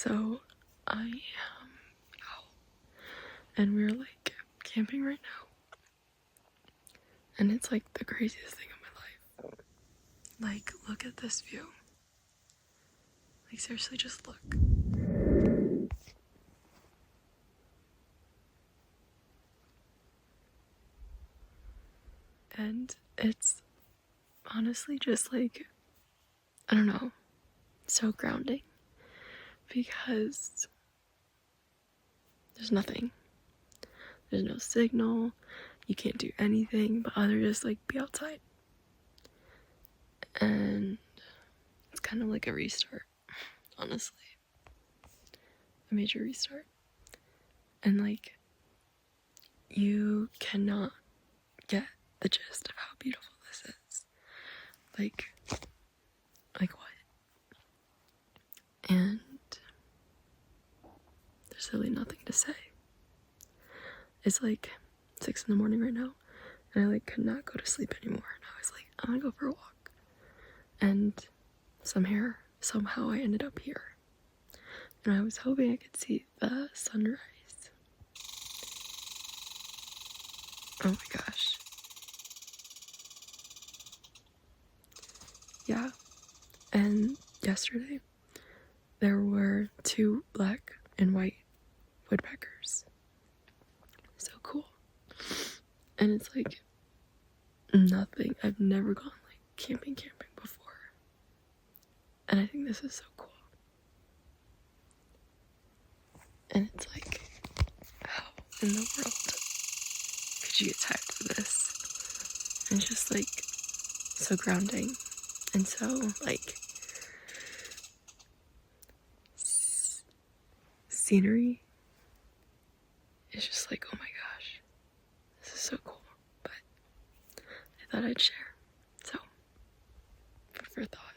So I am out and we're like camping right now. And it's like the craziest thing in my life. Like, look at this view. Like, seriously, just look. And it's honestly just like, I don't know, so grounding. Because there's nothing. There's no signal. You can't do anything but other just like be outside. And it's kind of like a restart, honestly. A major restart. And like, you cannot get the gist of how beautiful this is. Like what? And there's really nothing to say. It's like 6 in the morning right now, and I like could not go to sleep anymore. And I was like, I'm gonna go for a walk. And somehow I ended up here. And I was hoping I could see the sunrise. Oh my gosh. Yeah. And yesterday, there were 2 black and white woodpeckers. So cool. And it's like nothing. I've never gone like camping before. And I think this is so cool. And it's like, how in the world could you get tired of this? And it's just like so grounding and so like scenery. It's just like, oh my gosh, this is so cool. But I thought I'd share. So, food for thought.